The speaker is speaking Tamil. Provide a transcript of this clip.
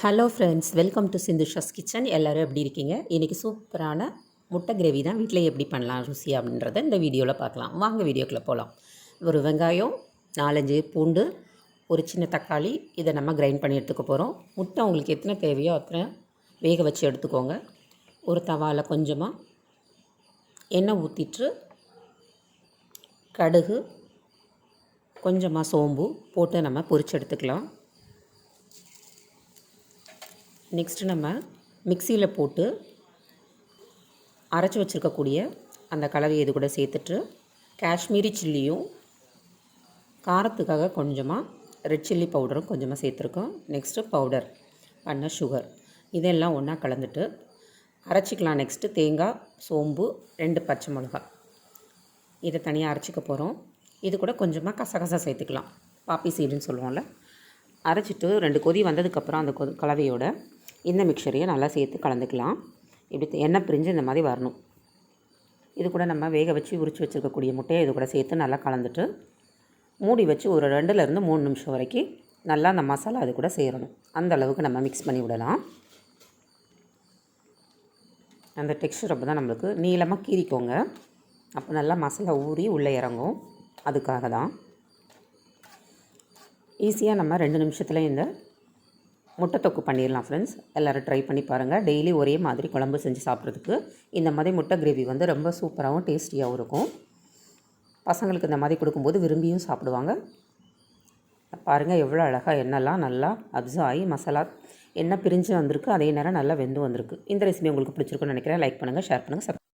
Hello friends, welcome to Sindhusha's kitchen. எல்லோரும் எப்படி இருக்கீங்க? இன்றைக்கி சூப்பரான முட்டை கிரேவி தான் வீட்டில் எப்படி பண்ணலாம் ருசி அப்படின்றத இந்த வீடியோவில் பார்க்கலாம். வாங்க வீடியோக்குள்ளே போகலாம். ஒரு வெங்காயம், 4-5 பூண்டு, ஒரு சின்ன தக்காளி, இதை நம்ம கிரைண்ட் பண்ணி எடுத்துக்க போகிறோம். முட்டை உங்களுக்கு எத்தனை தேவையோ அத்தனை வேக வச்சு எடுத்துக்கோங்க. ஒரு தவாவில் கொஞ்சமாக எண்ணெய் ஊற்றிட்டு கடுகு, கொஞ்சமாக சோம்பு போட்டு நம்ம பொரிச்சு எடுத்துக்கலாம். நெக்ஸ்ட்டு நம்ம மிக்சியில் போட்டு அரைச்சி வச்சுருக்கக்கூடிய அந்த கலவையை இது கூட சேர்த்துட்டு காஷ்மீரி சில்லியும் காரத்துக்காக கொஞ்சமாக ரெட் சில்லி பவுடரும் கொஞ்சமாக சேர்த்துருக்கோம். நெக்ஸ்ட்டு பவுடர் பண்ண சுகர் இதெல்லாம் ஒன்றா கலந்துட்டு அரைச்சிக்கலாம். நெக்ஸ்ட்டு தேங்காய், சோம்பு, 2 பச்சை மிளகாய் இதை தனியாக அரைச்சிக்க போகிறோம். இது கூட கொஞ்சமாக கசகசா சேர்த்துக்கலாம், பாப்பி சீடுன்னு சொல்லுவோம்ல. அரைச்சிட்டு 2 கொதி வந்ததுக்கப்புறம் அந்த கலவையோட இந்த மிக்சரையை நல்லா சேர்த்து கலந்துக்கலாம். இப்படி எண்ணெய் பிரிஞ்சு இந்த மாதிரி வரணும். இது கூட நம்ம வேக வச்சு உரித்து வச்சுருக்கக்கூடிய முட்டையை இது கூட சேர்த்து நல்லா கலந்துட்டு மூடி வச்சு ஒரு 2-3 நிமிஷம் வரைக்கும் நல்லா அந்த மசாலா அது கூட சேரணும். அந்த அளவுக்கு நம்ம மிக்ஸ் பண்ணி விடலாம். அந்த டெக்ஸ்சர் அப்போ தான் நம்மளுக்கு நீளமாக கீறிக்கோங்க. அப்போ நல்லா மசாலா ஊறி உள்ளே இறங்கும். அதுக்காக தான் ஈஸியாக நம்ம 2 நிமிஷத்தில் இந்த முட்டை தொக்கு பண்ணிடலாம். ஃப்ரெண்ட்ஸ், எல்லோரும் ட்ரை பண்ணி பாருங்கள். டெய்லி ஒரே மாதிரி குழம்பு செஞ்சு சாப்பிட்றதுக்கு இந்த மாதிரி முட்டை கிரேவி வந்து ரொம்ப சூப்பராகவும் டேஸ்டியாகவும் இருக்கும். பசங்களுக்கு இந்த மாதிரி கொடுக்கும்போது விரும்பியும் சாப்பிடுவாங்க. பாருங்கள் எவ்வளோ அழகாக எண்ணெய்லாம் நல்லா அப்சர்வ் ஆகி மசாலா எண்ணெய் பிரிஞ்சு வந்திருக்கு. அதே நேரம் நல்லா வெந்து வந்திருக்கு. இந்த ரெசிபி உங்களுக்கு பிடிச்சிருக்குன்னு நினைக்கிறேன். லைக் பண்ணுங்கள், ஷேர் பண்ணுங்கள்,